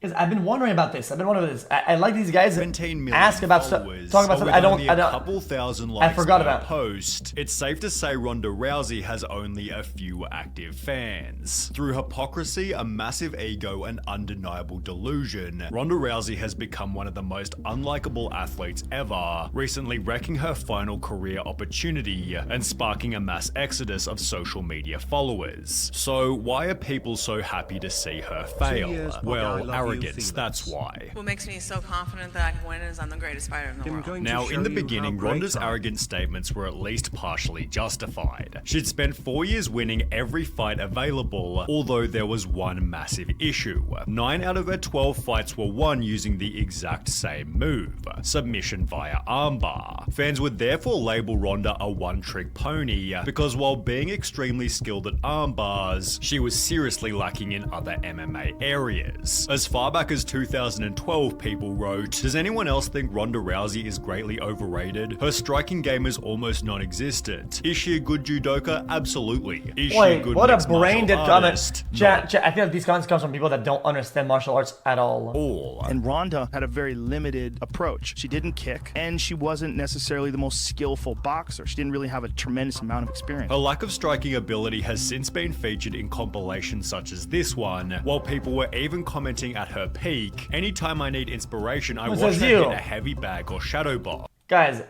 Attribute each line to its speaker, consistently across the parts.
Speaker 1: Because I've been wondering about this. I like these guys
Speaker 2: 17 million
Speaker 1: ask about stuff, talk about stuff I don't.
Speaker 2: A couple thousand likes
Speaker 1: I forgot
Speaker 2: per
Speaker 1: about.
Speaker 2: Post. It's safe to say Ronda Rousey has only a few active fans. Through hypocrisy, a massive ego, and undeniable delusion, Ronda Rousey has become one of the most unlikable athletes ever, recently wrecking her final career opportunity and sparking a mass exodus of social media followers. So why are people so happy to see her fail? Well, arrogance, that's why.
Speaker 3: What makes me so confident that I can win is I'm the greatest fighter in the world.
Speaker 2: Now, in the beginning, Ronda's arrogant statements were at least partially justified. She'd spent 4 years winning every fight available, although there was one massive issue. 9 out of her 12 fights were won using the exact same move, submission via armbar. Fans would therefore label Ronda a one-trick pony, because while being extremely skilled at armbars, she was seriously lacking in other MMA areas. As far back as 2012, people wrote, "Does anyone else think Ronda Rousey is greatly overrated? Her striking game is almost non-existent. Is she a good judoka? Absolutely. Is she a good mixed martial artist?
Speaker 1: Chat, I feel like these comments come from people that don't understand martial arts at all.
Speaker 4: And Ronda had a very limited approach. She didn't kick, and she wasn't necessarily the most skillful boxer. She didn't really have a tremendous amount of experience.
Speaker 2: Her lack of striking ability has since been featured in compilations such as this one, while people were even commenting at her peak, "Anytime I need inspiration, I watch her hit a heavy bag or shadow box."
Speaker 1: Guys,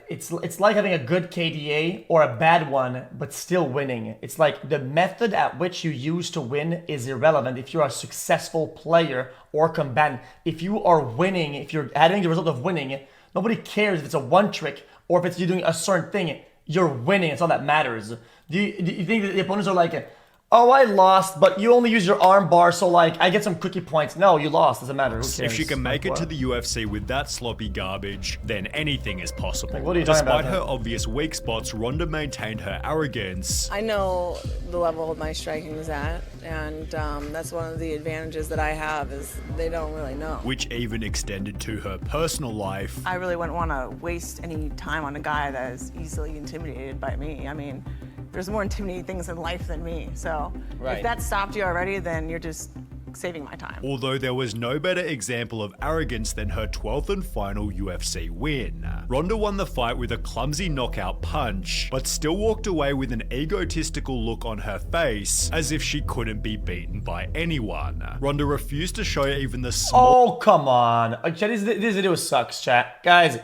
Speaker 1: it's like having a good KDA or a bad one, but still winning. It's like the method at which you use to win is irrelevant if you're a successful player or combatant. If you are winning, if you're having the result of winning, nobody cares if it's a one trick or if it's you doing a certain thing. You're winning. It's all that matters. Do you think that the opponents are like, "Oh, I lost, but you only use your arm bar, so like I get some cookie points"? No, you lost. Doesn't matter. Who cares?
Speaker 2: If she can make it to the UFC with that sloppy garbage, then anything is possible.
Speaker 1: Like, what are you talking
Speaker 2: Despite
Speaker 1: about,
Speaker 2: her obvious weak spots, Ronda maintained her arrogance.
Speaker 3: I know the level my striking is at, and that's one of the advantages that I have is they don't really know.
Speaker 2: Which even extended to her personal life.
Speaker 3: I really wouldn't want to waste any time on a guy that is easily intimidated by me. I mean, there's more intimidating things in life than me, so if that stopped you already, then you're just saving my time.
Speaker 2: Although there was no better example of arrogance than her 12th and final UFC win. Ronda won the fight with a clumsy knockout punch, but still walked away with an egotistical look on her face, as if she couldn't be beaten by anyone. Ronda refused to show even the small—
Speaker 1: Oh, come on. Chat, this video sucks, chat. Guys,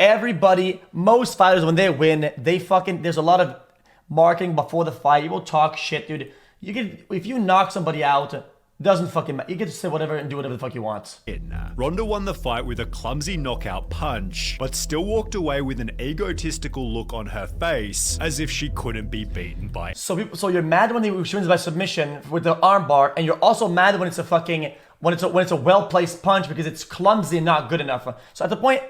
Speaker 1: everybody, most fighters, when they win, there's a lot of marketing before the fight. You will talk shit, dude. If you knock somebody out, doesn't fucking matter. You get to say whatever and do whatever the fuck you want.
Speaker 2: Ronda won the fight with a clumsy knockout punch, but still walked away with an egotistical look on her face, as if she couldn't be beaten by—
Speaker 1: So you're mad when she wins by submission with the armbar, and you're also mad when it's a well-placed punch because it's clumsy and not good enough. So at the point,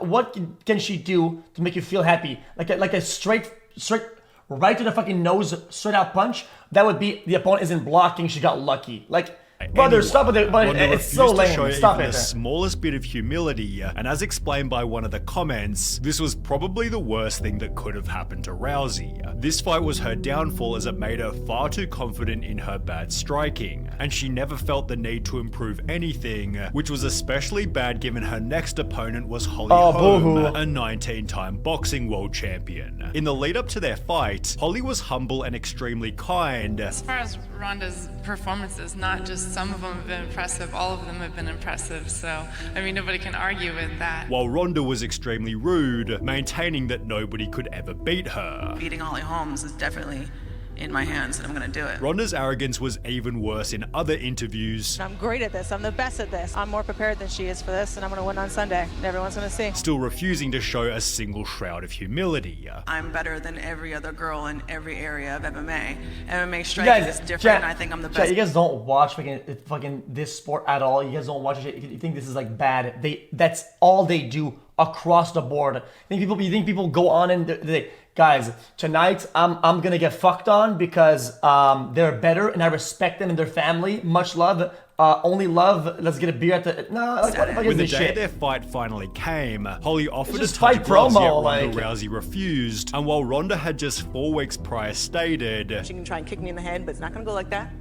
Speaker 1: what can she do to make you feel happy? Like a straight right to the fucking nose, straight out punch. That would be the opponent isn't blocking. She got lucky. Like, brother, stop with it. But it's so lame. Stop it.
Speaker 2: The smallest bit of humility, and as explained by one of the comments, this was probably the worst thing that could have happened to Rousey. This fight was her downfall as it made her far too confident in her bad striking, and she never felt the need to improve anything, which was especially bad given her next opponent was Holly Holm, a 19-time boxing world champion. In the lead up to their fight, Holly was humble and extremely kind.
Speaker 5: As far as Ronda's performances, not just some of them have been impressive, all of them have been impressive, so I mean nobody can argue with that.
Speaker 2: While Ronda was extremely rude, maintaining that nobody could ever beat her.
Speaker 3: Beating Holly Holmes is definitely in my hands, and I'm gonna do it.
Speaker 2: Ronda's arrogance was even worse in other interviews.
Speaker 6: I'm great at this. I'm the best at this. I'm more prepared than she is for this, and I'm gonna win on Sunday. Everyone's gonna see.
Speaker 2: Still refusing to show a single shroud of humility.
Speaker 3: I'm better than every other girl in every area of MMA. MMA striking is different, and I think I'm the best.
Speaker 1: You guys don't watch fucking this sport at all. You guys don't watch it. You think this is like bad. That's all they do across the board. You think people go on and they guys, tonight I'm gonna get fucked on because they're better and I respect them and their family. Much love. Only love. Let's get a beer at the. No, like, what the fuck is
Speaker 2: When the
Speaker 1: this
Speaker 2: day
Speaker 1: shit?
Speaker 2: their fight finally came, Holly offered to
Speaker 1: just
Speaker 2: touch
Speaker 1: fight
Speaker 2: gloves, yet
Speaker 1: promo,
Speaker 2: Ronda
Speaker 1: like—
Speaker 2: Rousey refused. And while Ronda had just 4 weeks prior stated,
Speaker 6: She can try and kick me in the head, but it's not gonna go like that.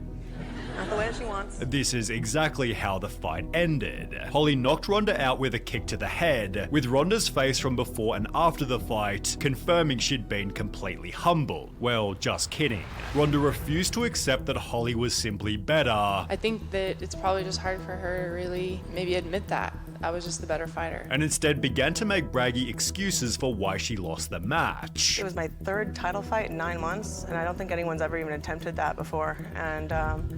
Speaker 3: Not the way she wants.
Speaker 2: This is exactly how the fight ended. Holly knocked Ronda out with a kick to the head, with Ronda's face from before and after the fight confirming she'd been completely humbled. Well, just kidding. Ronda refused to accept that Holly was simply better.
Speaker 5: I think that it's probably just hard for her to really maybe admit that. I was just the better fighter.
Speaker 2: And instead began to make braggy excuses for why she lost the match.
Speaker 3: It was my third title fight in 9 months, and I don't think anyone's ever even attempted that before. And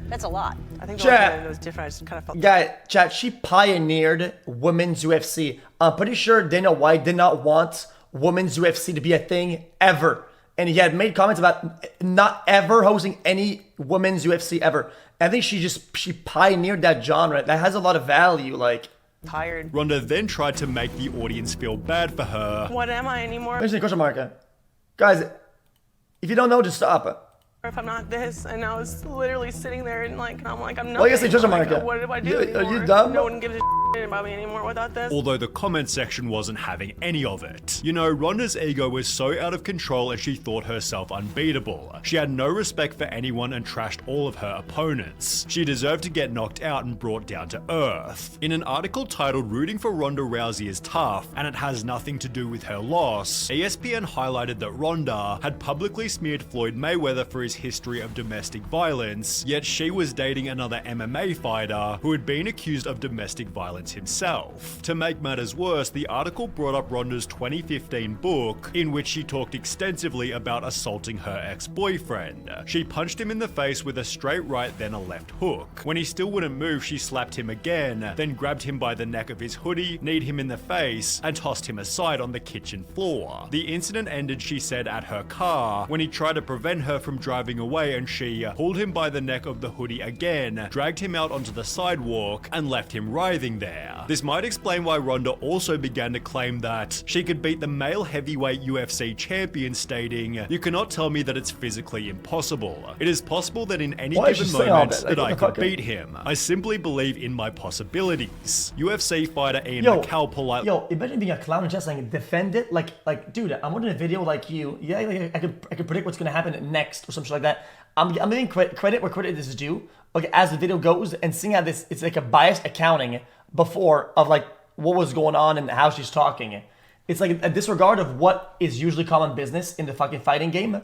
Speaker 6: That's a lot.
Speaker 3: I think the only time it was different, I just kind of felt.
Speaker 1: Guy, chat, she pioneered women's UFC. I'm pretty sure Dana White did not want women's UFC to be a thing ever. And he had made comments about not ever hosting any women's UFC ever. I think she pioneered that genre. That has a lot of value, like.
Speaker 3: Tired.
Speaker 2: Ronda then tried to make the audience feel bad for her.
Speaker 3: What am I anymore?
Speaker 1: Question mark. Guys, if you don't know, just stop.
Speaker 3: Or if I'm not this, and I was literally sitting there and I'm nothing.
Speaker 1: Well, I guess they question mark.
Speaker 3: What do I do anymore?
Speaker 1: Are you dumb?
Speaker 3: No one gives a shit about me anymore without this.
Speaker 2: Although the comment section wasn't having any of it. You know, Ronda's ego was so out of control and she thought herself unbeatable. She had no respect for anyone and trashed all of her opponents. She deserved to get knocked out and brought down to earth. In an article titled "Rooting for Ronda Rousey is Tough and It Has Nothing to Do with Her Loss," ESPN highlighted that Ronda had publicly smeared Floyd Mayweather for his history of domestic violence, yet she was dating another MMA fighter who had been accused of domestic violence himself. To make matters worse, the article brought up Ronda's 2015 book, in which she talked extensively about assaulting her ex-boyfriend. She punched him in the face with a straight right, then a left hook. When he still wouldn't move, she slapped him again, then grabbed him by the neck of his hoodie, kneed him in the face, and tossed him aside on the kitchen floor. The incident ended, she said, at her car, when he tried to prevent her from driving away and she pulled him by the neck of the hoodie again, dragged him out onto the sidewalk, and left him writhing there. This might explain why Ronda also began to claim that she could beat the male heavyweight UFC champion, stating, "You cannot tell me that it's physically impossible. It is possible that in any given moment that I could beat him. I simply believe in my possibilities." UFC fighter Ian McCall politely.
Speaker 1: Yo, imagine being a clown and just saying, defend it. Like, dude, I'm watching a video like you. Yeah, like, I could predict what's gonna happen next or something like that. I'm giving credit where credit is due. Okay, as the video goes, and seeing how it's like a biased accounting before of like what was going on and how she's talking. It's like a disregard of what is usually common business in the fucking fighting game,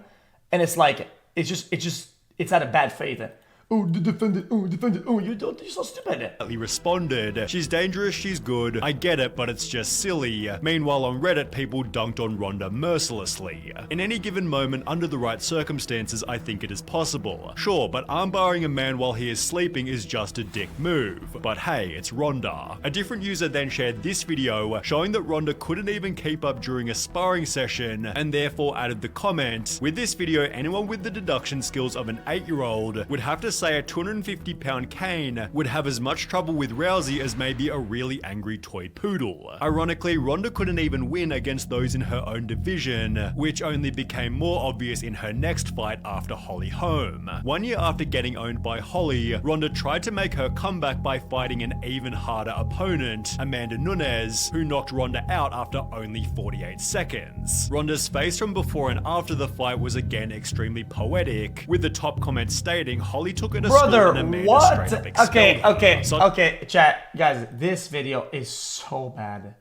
Speaker 1: and it's like it's out of bad faith. Oh, defend it. Oh, defend it. Oh, you're so stupid.
Speaker 2: He responded, "She's dangerous, she's good. I get it, but it's just silly." Meanwhile, on Reddit, people dunked on Ronda mercilessly. "In any given moment, under the right circumstances, I think it is possible. Sure, but armbarring a man while he is sleeping is just a dick move. But hey, it's Ronda." A different user then shared this video showing that Ronda couldn't even keep up during a sparring session, and therefore added the comment, "With this video, anyone with the deduction skills of an 8-year-old would have to say a 250-pound cane would have as much trouble with Rousey as maybe a really angry toy poodle." Ironically, Ronda couldn't even win against those in her own division, which only became more obvious in her next fight after Holly Holm. 1 year after getting owned by Holly, Ronda tried to make her comeback by fighting an even harder opponent, Amanda Nunes, who knocked Ronda out after only 48 seconds. Ronda's face from before and after the fight was again extremely poetic, with the top comment stating Holly took it a
Speaker 1: Brother,
Speaker 2: and Amanda
Speaker 1: what?
Speaker 2: straight up expelled her.
Speaker 1: Okay, chat, guys, this video is so bad.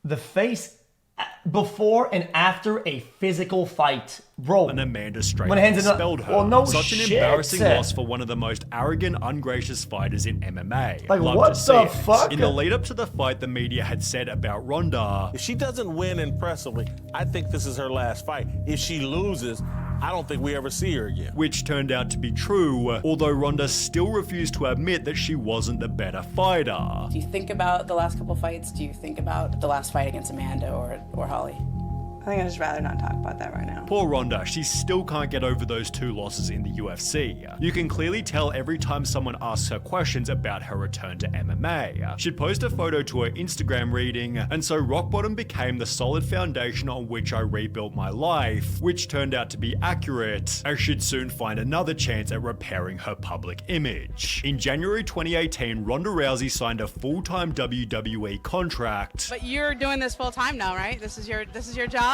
Speaker 1: The face before and after a physical fight, bro.
Speaker 2: And Amanda straight
Speaker 1: When
Speaker 2: up
Speaker 1: hands in
Speaker 2: expelled her.
Speaker 1: well, no
Speaker 2: Such an
Speaker 1: shit.
Speaker 2: embarrassing loss for one of the most arrogant, ungracious fighters in MMA.
Speaker 1: Like,
Speaker 2: Love
Speaker 1: what
Speaker 2: to see
Speaker 1: the
Speaker 2: it.
Speaker 1: fuck?
Speaker 2: In the lead up to the fight, the media had said about Ronda,
Speaker 7: "If she doesn't win impressively, I think this is her last fight. If she loses, I don't think we ever see her again."
Speaker 2: which turned out to be true, although Ronda still refused to admit that she wasn't the better fighter.
Speaker 8: Do you think about the last couple fights? Do you think about the last fight against Amanda or Holly?
Speaker 3: I think I'd just rather not talk about that right now.
Speaker 2: Poor Ronda, she still can't get over those 2 losses in the UFC. You can clearly tell every time someone asks her questions about her return to MMA. She'd post a photo to her Instagram reading, "And so rock bottom became the solid foundation on which I rebuilt my life," which turned out to be accurate, as she'd soon find another chance at repairing her public image. In January 2018, Ronda Rousey signed a full-time WWE contract.
Speaker 9: But you're doing this full time now, right? This is your job?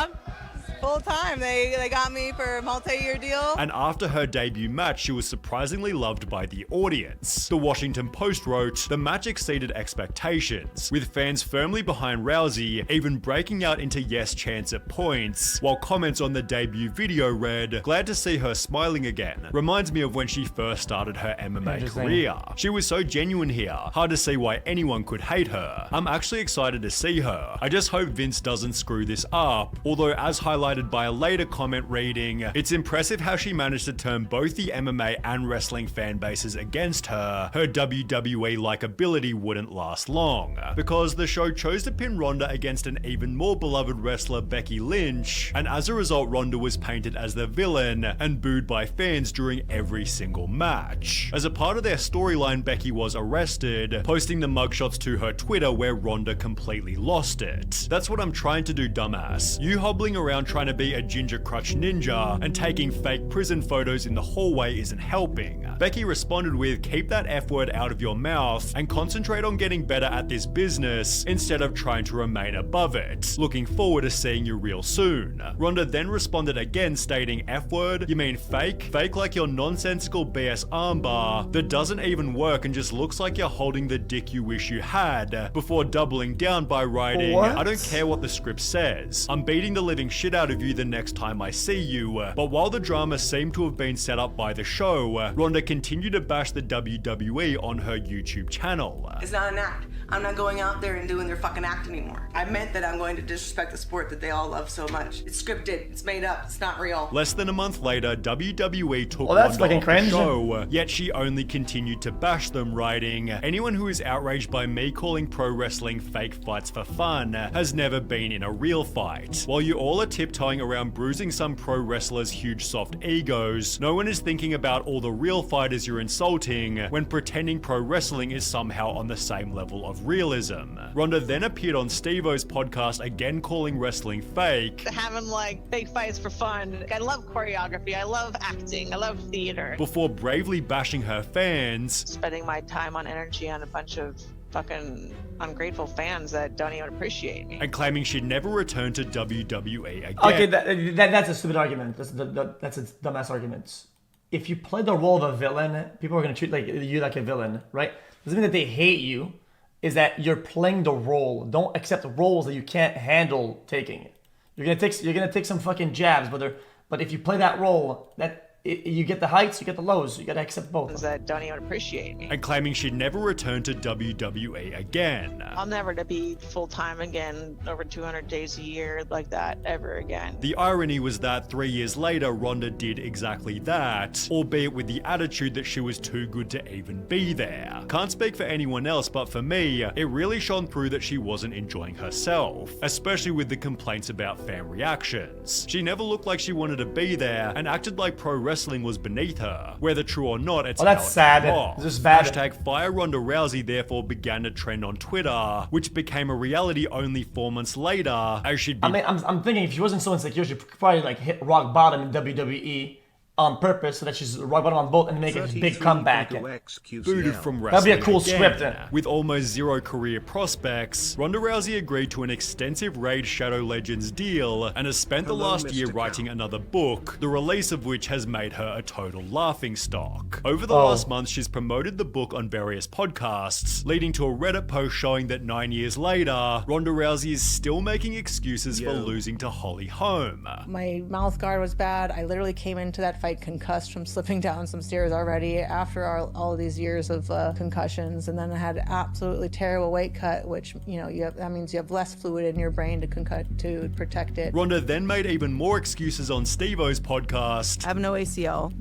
Speaker 3: Full time. They got me for a multi-year deal.
Speaker 2: And after her debut match, she was surprisingly loved by the audience. The Washington Post wrote, "The match exceeded expectations, with fans firmly behind Rousey, even breaking out into yes chants at points, while comments on the debut video read, 'Glad to see her smiling again. Reminds me of when she first started her MMA career. She was so genuine here. Hard to see why anyone could hate her. I'm actually excited to see her. I just hope Vince doesn't screw this up.' Although, as highlighted by a later comment reading, it's impressive how she managed to turn both the MMA and wrestling fan bases against her. Her WWE likability wouldn't last long, because the show chose to pin Ronda against an even more beloved wrestler, Becky Lynch, and as a result, Ronda was painted as the villain and booed by fans during every single match. As a part of their storyline, Becky was arrested, posting the mugshots to her Twitter where Ronda completely lost it. That's what I'm trying to do, dumbass. You hobbling around trying to be a ginger crutch ninja and taking fake prison photos in the hallway isn't helping." Becky responded with, "Keep that F word out of your mouth and concentrate on getting better at this business instead of trying to remain above it. Looking forward to seeing you real soon." Ronda then responded again stating, "F word? You mean fake? Fake like your nonsensical BS armbar that doesn't even work and just looks like you're holding the dick you wish you had," before doubling down by writing,
Speaker 1: What?
Speaker 2: "I don't care what the script says. I'm beating the living shit out of you the next time I see you." But while the drama seemed to have been set up by the show, Ronda continued to bash the WWE on her YouTube channel.
Speaker 9: "It's not an act. I'm not going out there and doing their fucking act anymore. I meant that I'm going to disrespect the sport that they all love so much. It's scripted. It's made up. It's not real."
Speaker 2: Less than a month later, WWE took
Speaker 1: Well, that's
Speaker 2: Ronda
Speaker 1: fucking
Speaker 2: off the
Speaker 1: cringe.
Speaker 2: show, yet she only continued to bash them, writing, "Anyone who is outraged by me calling pro wrestling fake fights for fun has never been in a real fight. While you all are tiptoeing around bruising some pro wrestlers' huge soft egos, no one is thinking about all the real fighters you're insulting when pretending pro wrestling is somehow on the same level of realism." Ronda then appeared on Steve-O's podcast again calling wrestling fake,
Speaker 6: Having like fake fights for fun. I love choreography. I love acting. I love theater.
Speaker 2: before bravely bashing her fans,
Speaker 6: Spending my time on energy on a bunch of fucking ungrateful fans that don't even appreciate me.
Speaker 2: and claiming she'd never return to WWE again.
Speaker 1: Okay, that's a stupid argument. That's a dumbass argument. If you play the role of a villain, people are gonna treat you like a villain, right? Doesn't mean that they hate you. Is that you're playing the role. Don't accept roles that you can't handle taking. You're gonna take some fucking jabs, but if you play that role, you get the heights, you get the lows. You gotta accept both.
Speaker 6: That don't even appreciate me.
Speaker 2: And claiming she'd never return to WWE again.
Speaker 6: I'll never to be full-time again over 200 days a year like that ever again.
Speaker 2: The irony was that 3 years later, Ronda did exactly that, albeit with the attitude that she was too good to even be there. Can't speak for anyone else, but for me, it really shone through that she wasn't enjoying herself, especially with the complaints about fan reactions. She never looked like she wanted to be there and acted like pro wrestling was beneath her. Whether true or not, it's
Speaker 1: that's
Speaker 2: how it
Speaker 1: sad.
Speaker 2: came off.
Speaker 1: This is bad.
Speaker 2: Hashtag Fire Ronda Rousey therefore began to trend on Twitter, which became a reality only 4 months later, as she'd be.
Speaker 1: I mean, I'm thinking if she wasn't so insecure, she'd probably like hit rock bottom in WWE on purpose so that she's rock bottom on both and make a big comeback.
Speaker 2: Booted from wrestling.
Speaker 1: That'd be a cool
Speaker 2: again.
Speaker 1: script.
Speaker 2: With almost zero career prospects, Ronda Rousey agreed to an extensive Raid Shadow Legends deal and has spent the last year writing another book, the release of which has made her a total laughingstock. Over the last month, she's promoted the book on various podcasts, leading to a Reddit post showing that 9 years later, Ronda Rousey is still making excuses for losing to Holly Holm.
Speaker 3: My mouth guard was bad. I literally came into that fight concussed from slipping down some stairs already after all of these years of concussions, and then I had absolutely terrible weight cut, which that means you have less fluid in your brain to protect it.
Speaker 2: Ronda then made even more excuses on Steve-O's podcast.
Speaker 3: I have no ACL.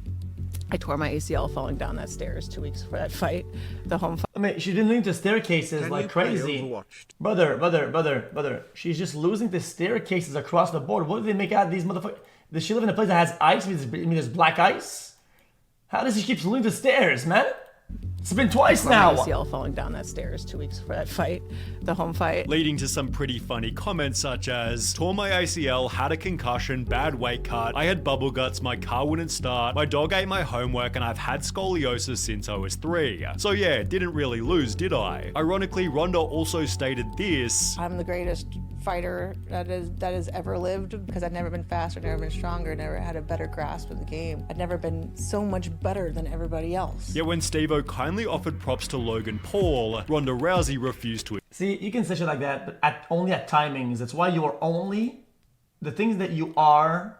Speaker 3: I tore my ACL falling down that stairs 2 weeks before that fight. The home fight.
Speaker 1: I mean, she didn't lean to staircases like crazy. Brother. She's just losing to staircases across the board. What do they make out of these motherfuckers? Does she live in a place that has ice? I mean, there's black ice? How does she keep losing to stairs, man? It's been twice
Speaker 3: My
Speaker 1: now.
Speaker 3: ACL falling down that stairs 2 weeks before that fight, the home fight.
Speaker 2: Leading to some pretty funny comments such as, tore my ACL, had a concussion, bad weight cut, I had bubble guts, my car wouldn't start, my dog ate my homework, and I've had scoliosis since I was 3. So yeah, didn't really lose, did I? Ironically, Ronda also stated this:
Speaker 3: I'm the greatest fighter that has ever lived because I've never been faster, never been stronger, never had a better grasp of the game. I've never been so much better than everybody else.
Speaker 2: Yet when Steve-O kindly offered props to Logan Paul, Ronda Rousey refused to.
Speaker 1: See, you can say shit like that, but only at timings. That's why you are only, the things that you are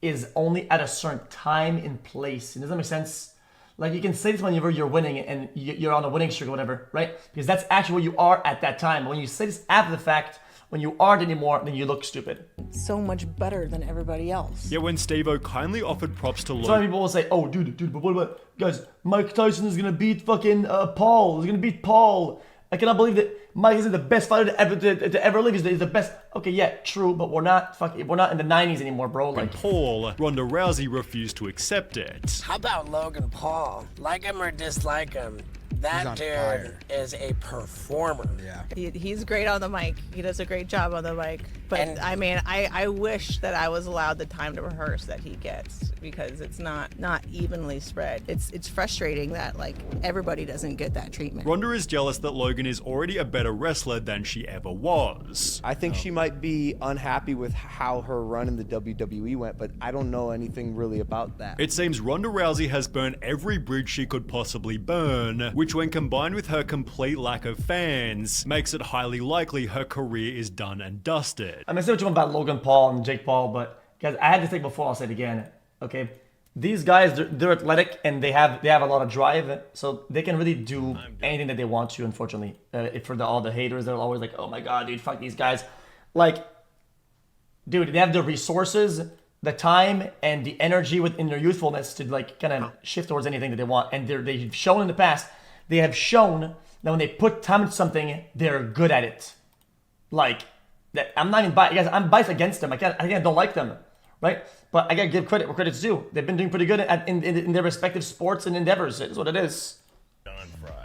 Speaker 1: is only at a certain time and place. It doesn't make sense. Like, you can say this whenever you're winning and you're on a winning streak or whatever, right? Because that's actually where you are at that time. But when you say this after the fact, when you aren't anymore, then you look stupid.
Speaker 3: So much better than everybody else.
Speaker 2: Yet when Steve-O kindly offered props to Logan...
Speaker 1: Some people will say, oh, dude, but what about... Guys, Mike Tyson is going to beat fucking Paul. He's going to beat Paul. I cannot believe that Mike is the best fighter to ever live. He's the best... Okay, yeah, true, but we're not in the 90s anymore, bro. Like
Speaker 2: Paul, Ronda Rousey refused to accept it.
Speaker 10: How about Logan Paul? Like him or dislike him, that dude is a performer.
Speaker 3: Yeah. He's great on the mic. He does a great job on the mic. But I mean, I wish that I was allowed the time to rehearse that he gets, because it's not evenly spread. It's frustrating that like everybody doesn't get that treatment.
Speaker 2: Ronda is jealous that Logan is already a better wrestler than she ever was.
Speaker 11: I think she might be unhappy with how her run in the WWE went, but I don't know anything really about that.
Speaker 2: It seems Ronda Rousey has burned every bridge she could possibly burn, which when combined with her complete lack of fans, makes it highly likely her career is done and dusted.
Speaker 1: I mean, I say what you want about Logan Paul and Jake Paul, but guys, I had to say before, I'll say it again. Okay, these guys, they're athletic and they have a lot of drive, so they can really do anything that they want to. Unfortunately, for all the haters, they're always like, "Oh my god, dude, fuck these guys." Like, dude, they have the resources, the time, and the energy within their youthfulness to like kind of shift towards anything that they want. And they've shown in the past, they have shown that when they put time into something, they're good at it. Like. That I'm not even biased, guys. I'm biased against them. I don't like them, right? But I gotta give credit where credit's due. They've been doing pretty good in their respective sports and endeavors. It is what it is.
Speaker 7: Done fried.